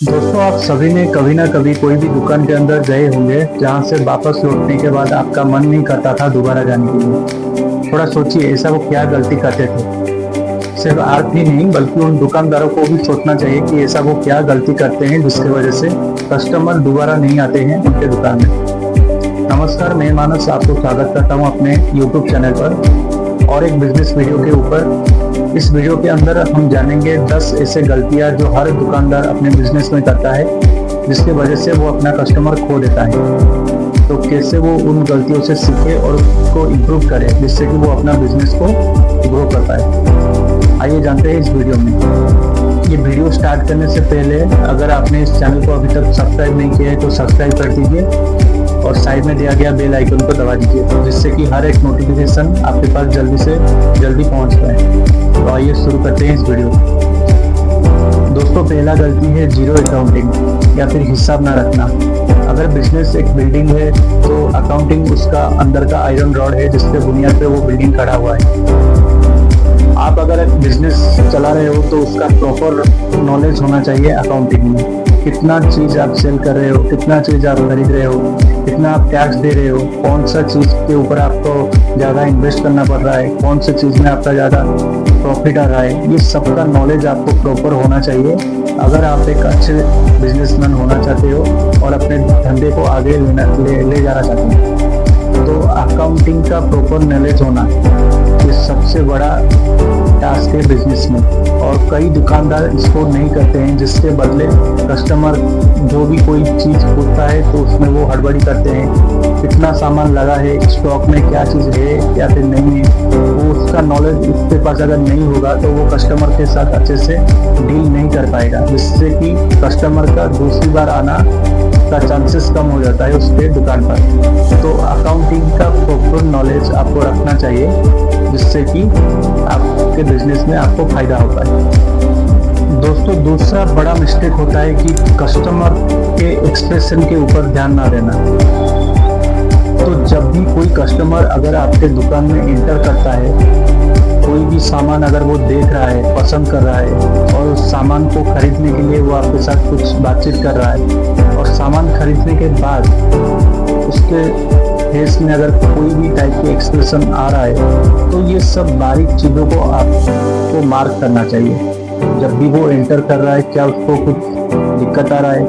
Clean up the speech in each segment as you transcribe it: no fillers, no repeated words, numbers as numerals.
दोस्तों, आप सभी ने कभी ना कभी कोई भी दुकान के अंदर गए होंगे जहां से वापस लौटने के बाद आपका मन नहीं करता था दोबारा जाने के लिए। थोड़ा सोचिए, ऐसा वो क्या गलती करते थे। सिर्फ आप ही नहीं बल्कि उन दुकानदारों को भी सोचना चाहिए कि ऐसा वो क्या गलती करते हैं जिसकी वजह से कस्टमर दोबारा नहीं आते हैं उनके दुकान में। नमस्कार, मैं मानस आपको स्वागत करता हूं अपने यूट्यूब चैनल पर और एक बिजनेस वीडियो के ऊपर। इस वीडियो के अंदर हम जानेंगे 10 ऐसे गलतियां जो हर दुकानदार अपने बिजनेस में करता है जिसकी वजह से वो अपना कस्टमर खो देता है। तो कैसे वो उन गलतियों से सीखे और उसको इम्प्रूव करे जिससे कि वो अपना बिजनेस को ग्रो कर पाए। आइए जानते हैं इस वीडियो में। ये वीडियो स्टार्ट करने से पहले अगर आपने इस चैनल को अभी तक सब्सक्राइब नहीं किया है तो सब्सक्राइब कर दीजिए और साइड में दिया गया बेल आइकन को दबा दीजिए जिससे कि हर एक नोटिफिकेशन आपके पास जल्दी से जल्दी पहुंच पाए। तो आइए शुरू करते हैं इस वीडियो। दोस्तों, पहला गलती है जीरो अकाउंटिंग या फिर हिसाब ना रखना। अगर बिजनेस एक बिल्डिंग है तो अकाउंटिंग उसका अंदर का आयरन रॉड है जिसके बुनियाद पे वो बिल्डिंग खड़ा हुआ है। आप अगर एक बिजनेस चला रहे हो तो उसका प्रॉपर नॉलेज होना चाहिए अकाउंटिंग में। कितना चीज आप सेल कर रहे हो, कितना चीज आप खरीद रहे हो, कितना आप टैक्स दे रहे हो, कौन सा चीज के ऊपर आपको ज्यादा इन्वेस्ट करना पड़ रहा है, कौन सी चीज में आपका ज्यादा प्रॉफिट आ रहा है, ये सबका नॉलेज आपको प्रॉपर होना चाहिए अगर आप एक अच्छे बिजनेसमैन होना चाहते हो और अपने धंधे को आगे ले जाना चाहते हो। तो अकाउंटिंग का प्रॉपर नॉलेज होना ये सबसे बड़ा टास्क है बिजनेस में और कई दुकानदार इसको नहीं करते हैं जिसके बदले कस्टमर जो भी कोई चीज पूछता है तो उसमें वो हड़बड़ी करते हैं। कितना सामान लगा है, स्टॉक में क्या चीज है या फिर नहीं है, वो उसका नॉलेज उसके पास अगर नहीं होगा तो वो कस्टमर के साथ अच्छे से डील नहीं कर पाएगा जिससे कि कस्टमर का दूसरी बार आना का चांसेस कम हो जाता है उसके दुकान पर। तो अकाउंटिंग का प्रॉपर नॉलेज आपको रखना चाहिए जिससे कि आपके बिजनेस में आपको फायदा हो पाए। दोस्तों, दूसरा बड़ा मिस्टेक होता है कि कस्टमर के एक्सप्रेशन के ऊपर ध्यान ना देना। तो जब भी कोई कस्टमर अगर आपके दुकान में एंटर करता है, कोई भी सामान अगर वो देख रहा है, पसंद कर रहा है और उस सामान को खरीदने के लिए वो आपके साथ कुछ बातचीत कर रहा है और सामान खरीदने के बाद उसके फेस में अगर कोई भी टाइप के एक्सप्रेशन आ रहा है तो ये सब बारीक चीज़ों को आपको मार्क करना चाहिए। जब भी वो एंटर कर रहा है, क्या उसको कुछ दिक्कत आ रहा है,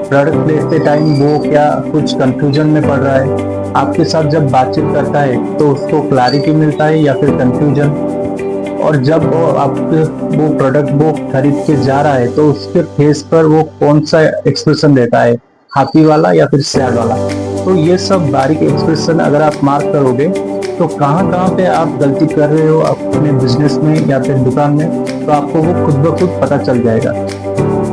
प्रोडक्ट लेते टाइम वो क्या कुछ कंफ्यूजन में पड़ रहा है, आपके साथ जब बातचीत करता है तो उसको क्लैरिटी मिलता है या फिर कंफ्यूजन, और जब वो प्रोडक्ट वो खरीद के जा रहा है तो उसके फेस पर वो कौन सा एक्सप्रेशन देता है, हैप्पी वाला या फिर सैड वाला। तो ये सब बारीक एक्सप्रेशन अगर आप मार्क करोगे तो कहाँ पे आप गलती कर रहे हो अपने बिजनेस में या फिर दुकान में, तो आपको वो खुद ब खुद पता चल जाएगा।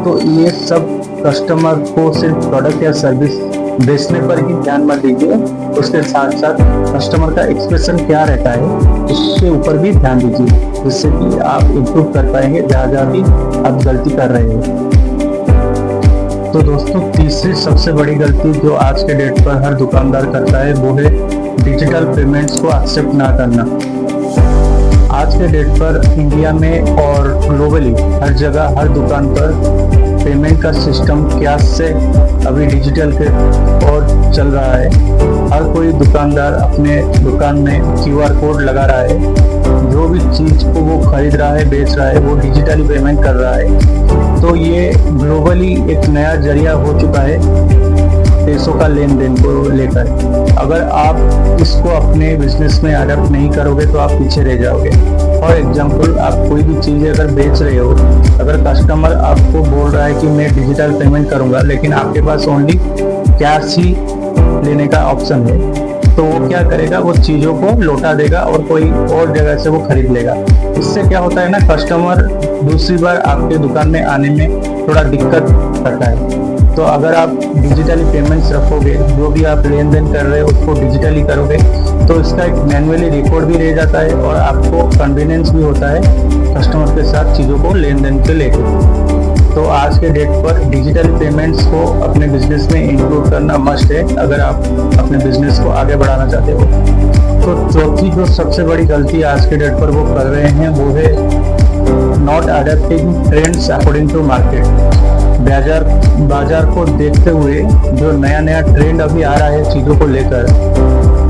तो ये सब कस्टमर को सिर्फ प्रोडक्ट या सर्विस बेचने पर ही ध्यान मत दीजिए, उसके साथ साथ कस्टमर का एक्सप्रेशन क्या रहता है उसके ऊपर भी ध्यान दीजिए जिससे कि आप इम्प्रूव कर पाएंगे जहाँ भी आप गलती कर रहे हो। तो दोस्तों, तीसरी सबसे बड़ी गलती जो आज के डेट पर हर दुकानदार करता है वो है डिजिटल पेमेंट्स को एक्सेप्ट ना करना। आज के डेट पर इंडिया में और ग्लोबली हर जगह हर दुकान पर पेमेंट का सिस्टम कैश से अभी डिजिटल के और चल रहा है। हर कोई दुकानदार अपने दुकान में QR कोड लगा रहा है, जो भी चीज को वो खरीद रहा है बेच रहा है वो डिजिटली पेमेंट कर रहा है। तो ये ग्लोबली एक नया जरिया हो चुका है पैसों का लेन देन को लेकर। अगर आप इसको अपने बिजनेस में अडॉप्ट नहीं करोगे तो आप पीछे रह जाओगे। फॉर एग्जाम्पल, आप कोई भी चीज़ अगर बेच रहे हो, अगर कस्टमर आपको बोल रहा है कि मैं डिजिटल पेमेंट करूंगा लेकिन आपके पास ओनली कैश ही लेने का ऑप्शन है, तो वो क्या करेगा, वो चीज़ों को लौटा देगा और कोई और जगह से वो खरीद लेगा। इससे क्या होता है ना, कस्टमर दूसरी बार आपके दुकान में आने में थोड़ा दिक्कत करता है। तो अगर आप डिजिटली पेमेंट्स रखोगे, जो भी आप लेन देन कर रहे हो उसको डिजिटली करोगे तो इसका एक मैनुअली रिकॉर्ड भी रह जाता है और आपको कन्वीनियंस भी होता है कस्टमर के साथ चीज़ों को लेन देन के लेकर। तो आज के डेट पर डिजिटल पेमेंट्स को अपने बिजनेस में इंक्लूड करना मस्ट है अगर आप अपने बिजनेस को आगे बढ़ाना चाहते हो। तो चौथी जो सबसे बड़ी गलती आज के डेट पर वो कर रहे हैं वो है not adapting trends according to market. बाजार बाजार को देखते हुए जो नया नया ट्रेंड अभी आ रहा है चीज़ों को लेकर,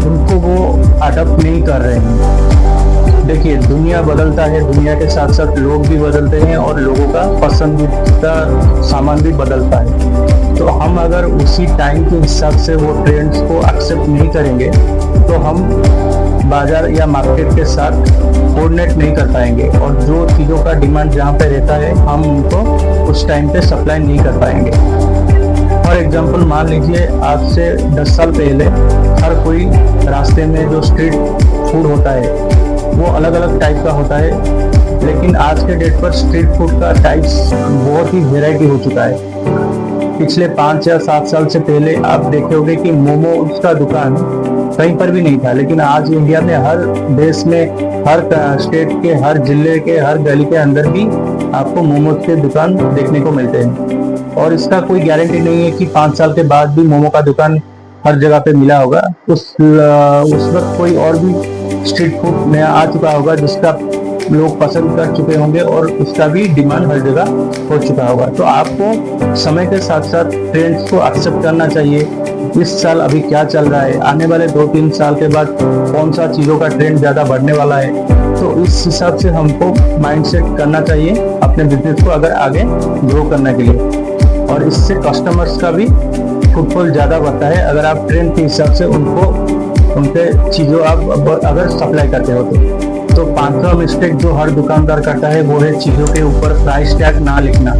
उनको वो अडॉप्ट नहीं कर रहे हैं। देखिए, दुनिया बदलता है, दुनिया के साथ साथ लोग भी बदलते हैं और लोगों का पसंदीदा सामान भी बदलता है। तो हम अगर उसी टाइम के हिसाब से वो ट्रेंड्स को एक्सेप्ट नहीं करेंगे तो हम बाजार या मार्केट के साथ कोऑर्डिनेट नहीं कर पाएंगे, और जो चीज़ों का डिमांड जहाँ पे रहता है हम उनको उस टाइम पे सप्लाई नहीं कर पाएंगे। फॉर एग्जांपल, मान लीजिए आज से 10 साल पहले हर कोई रास्ते में जो स्ट्रीट फूड होता है वो अलग अलग टाइप का होता है, लेकिन आज के डेट पर स्ट्रीट फूड का टाइप्स बहुत ही वेराइटी हो चुका है। पिछले 5 या 7 साल से पहले आप देखे होंगे कि मोमोज का दुकान कहीं पर भी नहीं था, लेकिन आज इंडिया में हर देश में, हर स्टेट के, हर जिले के, हर गली के अंदर भी आपको मोमोज के दुकान देखने को मिलते हैं। और इसका कोई गारंटी नहीं है कि 5 साल के बाद भी मोमो का दुकान हर जगह पे मिला होगा। उस वक्त कोई और भी स्ट्रीट फूड नया आ चुका होगा जिसका लोग पसंद कर चुके होंगे और उसका भी डिमांड हर जगह हो चुका होगा। तो आपको समय के साथ साथ ट्रेंड्स को एक्सेप्ट करना चाहिए। इस साल अभी क्या चल रहा है, आने वाले 2-3 साल के बाद कौन सा चीज़ों का ट्रेंड ज़्यादा बढ़ने वाला है, तो इस हिसाब से हमको माइंडसेट करना चाहिए अपने बिजनेस को अगर आगे ग्रो करने के लिए। और इससे कस्टमर्स का भी फुटफॉल ज़्यादा बढ़ता है अगर आप ट्रेंड के हिसाब से उनके चीज़ों आप अगर सप्लाई करते हो तो 5वां मिस्टेक जो हर दुकानदार करता है वो है चीज़ों के ऊपर प्राइस टैग ना लिखना।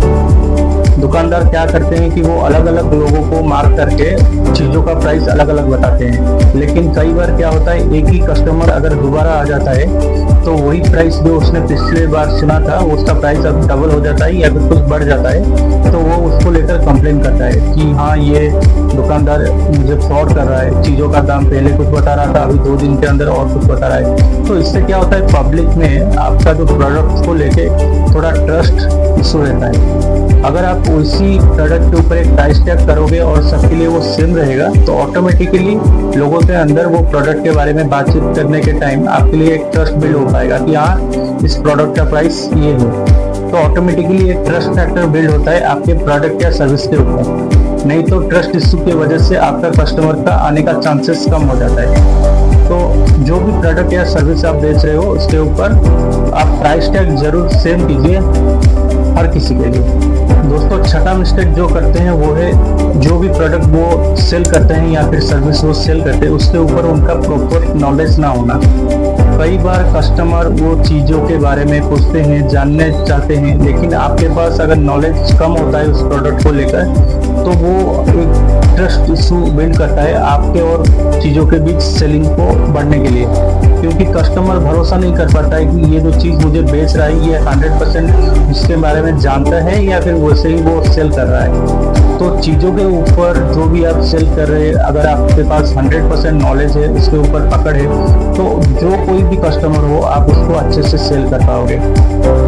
दुकानदार क्या करते हैं कि वो अलग अलग लोगों को मार्क करके चीज़ों का प्राइस अलग अलग बताते हैं, लेकिन कई बार क्या होता है, एक ही कस्टमर अगर दोबारा आ जाता है तो वही प्राइस जो उसने पिछले बार सुना था उसका प्राइस अब डबल हो जाता है या फिर कुछ बढ़ जाता है, तो वो उसको लेकर कंप्लेन करता है कि हाँ, ये दुकानदार मुझे फ्रॉड कर रहा है, चीज़ों का दाम पहले कुछ बता रहा था, अभी 2 दिन के अंदर और कुछ बता रहा है। तो इससे क्या होता है, पब्लिक में आपका जो प्रोडक्ट को लेके थोड़ा ट्रस्ट इशू रहता है। अगर आप उसी प्रोडक्ट के ऊपर एक प्राइस टैग करोगे और सबके लिए वो सेम रहेगा तो ऑटोमेटिकली लोगों के अंदर वो प्रोडक्ट के बारे में बातचीत करने के टाइम आपके लिए एक ट्रस्ट बिल्ड हो पाएगा कि हाँ, इस प्रोडक्ट का प्राइस ये है। तो ऑटोमेटिकली एक ट्रस्ट फैक्टर बिल्ड होता है आपके प्रोडक्ट या सर्विस के ऊपर। नहीं तो ट्रस्ट इशू की वजह से आपका कस्टमर का आने का चांसेस कम हो जाता है। तो जो भी प्रोडक्ट या सर्विस आप बेच रहे हो उसके ऊपर आप प्राइस टैग जरूर सेम कीजिए हर किसी के लिए। दोस्तों, छठा मिस्टेक जो करते हैं वो है जो भी प्रोडक्ट वो सेल करते हैं या फिर सर्विस वो सेल करते हैं उसके ऊपर उनका प्रॉपर नॉलेज ना होना। कई बार कस्टमर वो चीज़ों के बारे में पूछते हैं, जानने चाहते हैं, लेकिन आपके पास अगर नॉलेज कम होता है उस प्रोडक्ट को लेकर तो वो एक ट्रस्ट इशू बिल्ड करता है आपके और चीज़ों के बीच सेलिंग को बढ़ने के लिए, क्योंकि कस्टमर भरोसा नहीं कर पाता है कि ये जो चीज़ मुझे बेच रहा है ये 100% इसके बारे में जानता है या फिर वैसे ही वो सेल कर रहा है। तो चीज़ों के ऊपर जो भी आप सेल कर रहे हैं, अगर आपके पास 100% नॉलेज है, उसके ऊपर पकड़ है, तो जो कोई भी कस्टमर हो आप उसको अच्छे से सेल कर पाओगे।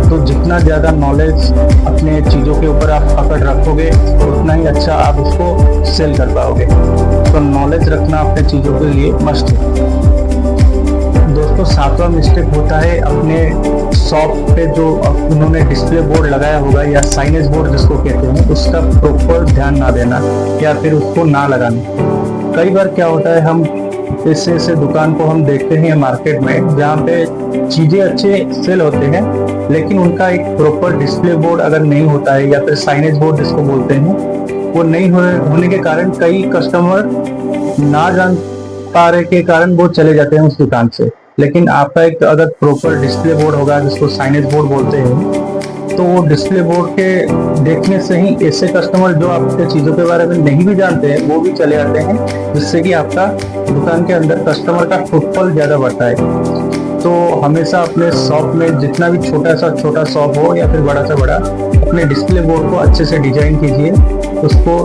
तो जितना ज़्यादा नॉलेज अपने चीज़ों के ऊपर आप पकड़ रखोगे उतना ही अच्छा आप उसको सेल कर पाओगे। तो नॉलेज रखना अपने चीज़ों के लिए मस्ट है। दोस्तों, 7वां मिस्टेक होता है अपने शॉप पे जो उन्होंने डिस्प्ले बोर्ड लगाया होगा या साइनेज बोर्ड जिसको कहते हैं उसका प्रॉपर ध्यान ना देना या फिर उसको ना लगाना। कई बार क्या होता है, हम ऐसे दुकान को हम देखते हैं मार्केट में जहाँ पे चीज़ें अच्छे सेल होते हैं, लेकिन उनका एक प्रॉपर डिस्प्ले बोर्ड अगर नहीं होता है या फिर साइनेज बोर्ड जिसको बोलते हैं वो नहीं होने के कारण कई कस्टमर ना जान पा रहे के कारण वो चले जाते हैं उस दुकान से। लेकिन आपका एक अगर प्रॉपर डिस्प्ले बोर्ड होगा जिसको साइनेज बोर्ड बोलते हैं, तो वो डिस्प्ले बोर्ड के देखने से ही ऐसे कस्टमर जो आपके चीज़ों के बारे में नहीं भी जानते हैं वो भी चले आते हैं, जिससे कि आपका दुकान के अंदर कस्टमर का फुटफॉल ज़्यादा बढ़ता है। तो हमेशा अपने शॉप में जितना भी छोटा सा छोटा शॉप हो या फिर बड़ा सा बड़ा, अपने डिस्प्ले बोर्ड को अच्छे से डिजाइन कीजिए, उसको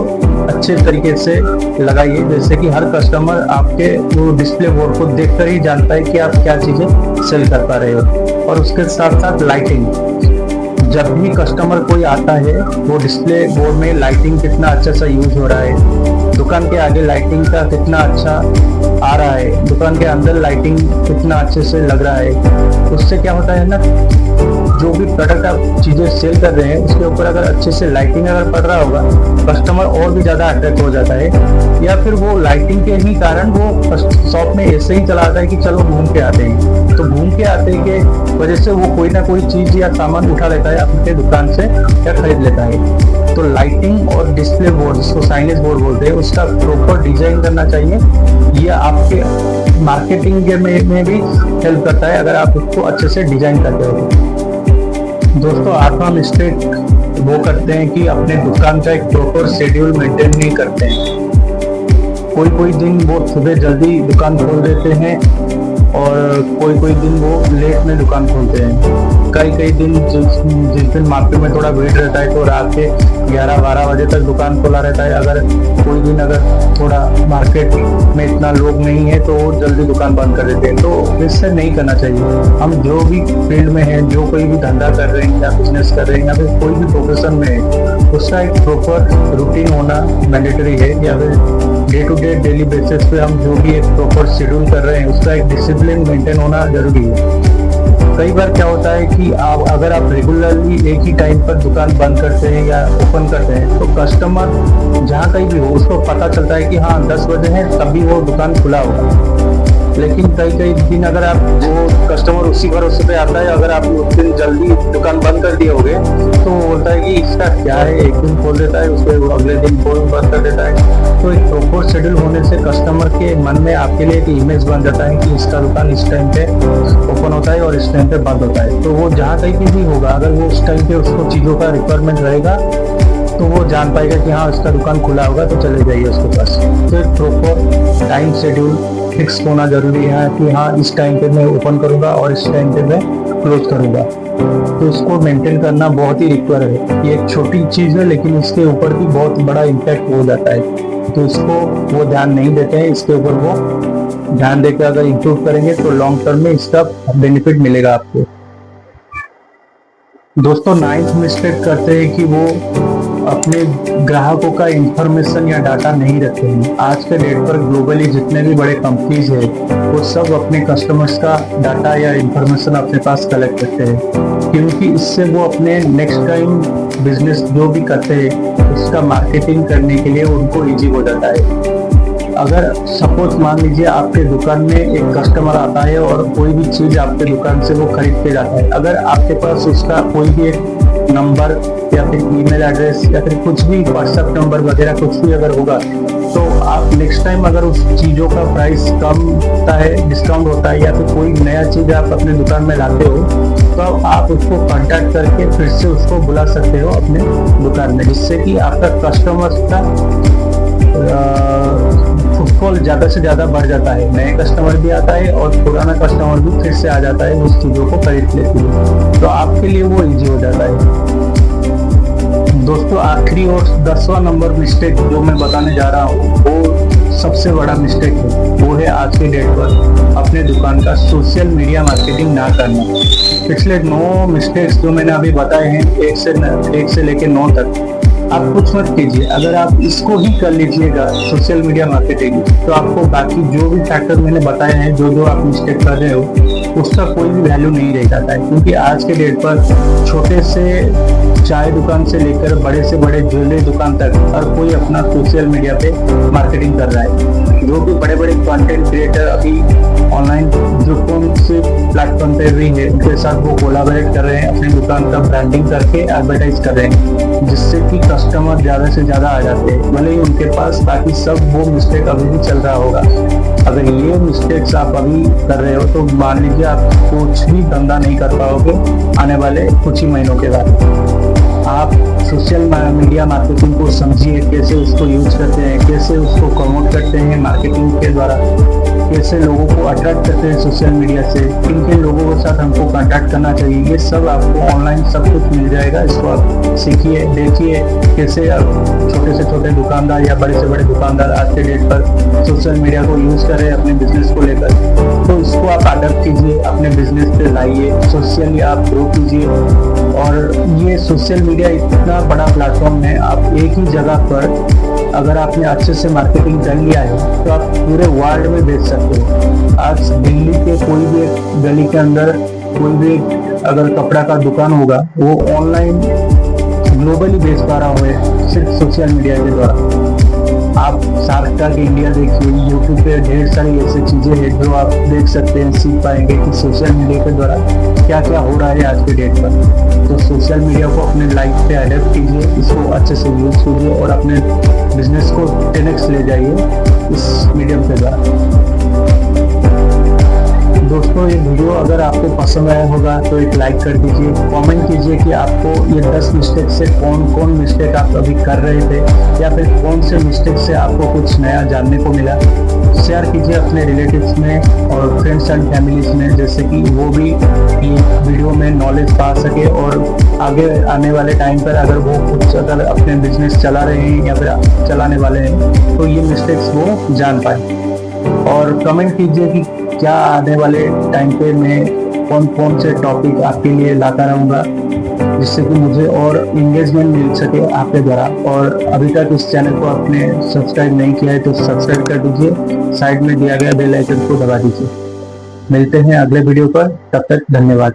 अच्छे तरीके से लगाइए, जैसे कि हर कस्टमर आपके वो डिस्प्ले बोर्ड को देखकर ही जानता है कि आप क्या चीज़ें सेल कर पा रहे हो। और उसके साथ साथ लाइटिंग, जब भी कस्टमर कोई आता है वो डिस्प्ले बोर्ड में लाइटिंग कितना अच्छा सा यूज हो रहा है, दुकान के आगे लाइटिंग का कितना अच्छा आ रहा है, दुकान के अंदर लाइटिंग कितना अच्छे से लग रहा है, उससे क्या होता है ना, जो भी प्रोडक्ट आप चीजें सेल कर रहे हैं उसके ऊपर अगर अच्छे से लाइटिंग अगर पड़ रहा होगा, कस्टमर और भी ज्यादा अट्रैक्ट हो जाता है। या फिर वो लाइटिंग के ही कारण वो शॉप में ऐसे ही चला आता है कि चलो घूम के आते हैं, तो घूम के आते के वजह से वो कोई ना कोई चीज या सामान उठा लेता है अपने दुकान से या खरीद लेता है। तो लाइटिंग और डिस्प्ले बोर्ड, जिसको साइनेज बोर्ड बोलते हैं, उसका प्रॉपर डिजाइन करना चाहिए। ये आपके मार्केटिंग में भी हेल्प करता है अगर आप उसको अच्छे से डिजाइन करते हो। दोस्तों, आठवां मिस्टेक वो करते हैं कि अपने दुकान का एक प्रॉपर शेड्यूल मेंटेन नहीं करते हैं। कोई कोई दिन वो सुबह जल्दी दुकान खोल देते हैं और कोई कोई दिन वो लेट में दुकान खोलते हैं। कई कई दिन जिस दिन मार्केट में थोड़ा भीड़ रहता है तो रात के 11-12 बजे तक दुकान खुला रहता है। अगर कोई दिन अगर थोड़ा मार्केट में इतना लोग नहीं है तो वो जल्दी दुकान बंद कर देते हैं। तो इससे नहीं करना चाहिए। हम जो भी फील्ड में हैं, जो कोई भी धंधा कर रहे हैं या बिजनेस कर रहे हैं या फिर कोई भी प्रोफेशन में है, उसका एक प्रॉपर रूटीन होना मैंडेटरी है। या फिर day to day daily basis पे हम जो भी एक प्रॉपर शेड्यूल कर रहे हैं उसका एक डिसिप्लिन मेंटेन होना जरूरी है। कई बार क्या होता है कि अगर आप रेगुलरली एक ही टाइम पर दुकान बंद करते हैं या ओपन करते हैं तो कस्टमर जहाँ कहीं भी हो उसको पता चलता है कि हाँ 10 बजे है तभी वो दुकान खुला होगा। लेकिन कई कई दिन अगर आप वो कस्टमर उसी भरोसे पे आता है, अगर आप उस दिन जल्दी दुकान बंद कर दिए होगे तो वो बोलता है कि इसका क्या है, एक दिन खोल देता है उसके अगले दिन खोल बंद कर देता है। तो एक प्रॉपर शेड्यूल होने से कस्टमर के मन में आपके लिए एक इमेज बन जाता है कि इसका दुकान इस टाइम पे ओपन होता है और इस टाइम पे बंद होता है। तो वो जहाँ कहीं भी होगा, अगर वो उस टाइम पे उसको चीज़ों का रिक्वायरमेंट रहेगा तो वो जान पाएगा कि हाँ इसका दुकान खुला होगा तो चले जाइए उसके पास। तो एक प्रॉपर टाइम शेड्यूल फिक्स होना जरूरी है कि हाँ इस टाइम पे मैं ओपन करूँगा और इस टाइम पे मैं क्लोज करूँगा। तो इसको मेंटेन करना बहुत ही रिक्वायर है। ये एक छोटी चीज़ है लेकिन इसके ऊपर भी बहुत बड़ा इम्पैक्ट हो जाता है। तो इसको वो ध्यान नहीं देते हैं, इसके ऊपर वो ध्यान देकर अगर इंप्रूव करेंगे तो लॉन्ग टर्म में इसका बेनिफिट मिलेगा आपको। दोस्तों, 9th मिस्टेक करते हैं कि वो अपने ग्राहकों का इंफॉर्मेशन या डाटा नहीं रखते हैं। आज के डेट पर ग्लोबली जितने भी बड़े कंपनीज है वो सब अपने कस्टमर्स का डाटा या इंफॉर्मेशन अपने पास कलेक्ट करते हैं, क्योंकि इससे वो अपने नेक्स्ट टाइम बिजनेस जो भी करते हैं उसका मार्केटिंग करने के लिए उनको इजी हो जाता है। अगर सपोज मान लीजिए आपके दुकान में एक कस्टमर आता है और कोई भी चीज आपके दुकान से वो खरीद के जाता है, अगर आपके पास उसका कोई भी एक नंबर या फिर ईमेल एड्रेस या फिर कुछ भी व्हाट्सएप नंबर वगैरह कुछ भी अगर होगा तो आप नेक्स्ट टाइम अगर उस चीज़ों का प्राइस कम होता है, डिस्काउंट होता है या फिर कोई नया चीज़ आप अपने दुकान में लाते हो तो आप उसको कांटेक्ट करके फिर से उसको बुला सकते हो अपने दुकान में, जिससे कि आपका कस्टमर का फुटफॉल ज़्यादा से ज़्यादा बढ़ जाता है। नए कस्टमर भी आता है और पुराना कस्टमर भी फिर से आ जाता है उस चीज़ों को खरीद लेते हैं, तो आपके लिए वो इजी हो जाता है। दोस्तों, आखिरी और 10वां नंबर मिस्टेक जो मैं बताने जा रहा हूँ वो सबसे बड़ा मिस्टेक है। वो है आज के डेट पर अपने दुकान का सोशल मीडिया मार्केटिंग ना करना। पिछले 9 मिस्टेक्स जो मैंने अभी बताए हैं 1 से लेकर 9 तक, आप कुछ मत कीजिए। अगर आप इसको ही कर लीजिएगा सोशल मीडिया मार्केटिंग, तो आपको बाकी जो भी फैक्टर मैंने बताए हैं, जो जो आप मिस्टेक कर रहे हो उसका कोई भी वैल्यू नहीं रह जाता है। क्योंकि आज के डेट पर छोटे से चाय दुकान से लेकर बड़े से बड़े ज्वेलरी दुकान तक हर कोई अपना सोशल मीडिया पे मार्केटिंग कर रहा है। जो भी बड़े बड़े कंटेंट क्रिएटर अभी ऑनलाइन जो कौन से प्लेटफॉर्म पे भी है उनके साथ वो कोलैबोरेट कर रहे हैं, अपनी दुकान का ब्रांडिंग करके एडवर्टाइज कर रहे हैं, जिससे कि कस्टमर ज़्यादा से ज़्यादा आ जाते हैं। भले ही उनके पास बाकी सब वो मिस्टेक अभी भी चल रहा होगा। अगर ये मिस्टेक्स आप अभी कर रहे हो तो मान लीजिए आप कुछ भी धंधा नहीं कर पाओगे आने वाले कुछ ही महीनों के बाद। आप सोशल मीडिया मार्केटिंग को समझिए, कैसे उसको यूज करते हैं, कैसे उसको प्रमोट करते हैं मार्केटिंग के द्वारा, कैसे लोगों को अट्रैक्ट करते हैं सोशल मीडिया से, किन किन लोगों के साथ हमको कांटेक्ट करना चाहिए, ये सब आपको ऑनलाइन सब कुछ मिल जाएगा। इसको आप सीखिए, देखिए कैसे छोटे से छोटे दुकानदार या बड़े से बड़े दुकानदार आज के डेट पर सोशल मीडिया को यूज कर रहे हैं अपने बिजनेस को लेकर। तो इसको आप अडॉप्ट कीजिए, अपने बिजनेस पे लाइए, सोशली आप ग्रो कीजिए। और ये सोशल मीडिया इतना बड़ा प्लेटफॉर्म है, आप एक ही जगह पर अगर आपने अच्छे से मार्केटिंग कर लिया है तो आप पूरे वर्ल्ड में बेच सकते हो। आज दिल्ली के कोई भी एक गली के अंदर कोई भी अगर कपड़ा का दुकान होगा वो ऑनलाइन ग्लोबली बेच पा रहा हो सिर्फ सोशल मीडिया के द्वारा। आप शार्क टैंक इंडिया देखिए, यूट्यूब पे ढेर सारी ऐसी चीजें हैं जो आप देख सकते हैं, सीख पाएंगे कि सोशल मीडिया के द्वारा क्या क्या हो रहा है आज के डेट पर। तो सोशल मीडिया को अपने लाइफ पे अडेप्ट कीजिए, इसको अच्छे से यूज कीजिए और अपने बिजनेस को 10x ले जाइए इस मीडियम के द्वारा। दोस्तों, ये वीडियो अगर आपको पसंद आया होगा तो एक लाइक कर दीजिए, कमेंट कीजिए कि आपको ये 10 मिस्टेक से कौन कौन मिस्टेक आप अभी कर रहे थे या फिर कौन से मिस्टेक से आपको कुछ नया जानने को मिला। शेयर कीजिए अपने रिलेटिव्स में और फ्रेंड्स एंड फैमिलीज में, जैसे कि वो भी ये वीडियो में नॉलेज पा सके और आगे आने वाले टाइम पर अगर वो कुछ अगर अपने बिजनेस चला रहे हैं या फिर चलाने वाले हैं तो ये मिस्टेक्स वो जान पाए। और कमेंट कीजिए कि क्या आने वाले टाइम पे मैं कौन कौन से टॉपिक आपके लिए लाता रहूँगा, जिससे कि मुझे और इंगेजमेंट मिल सके आपके द्वारा। और अभी तक इस चैनल को आपने सब्सक्राइब नहीं किया है तो सब्सक्राइब कर दीजिए, साइड में दिया गया बेल आइकन को दबा दीजिए। मिलते हैं अगले वीडियो पर, तब तक धन्यवाद।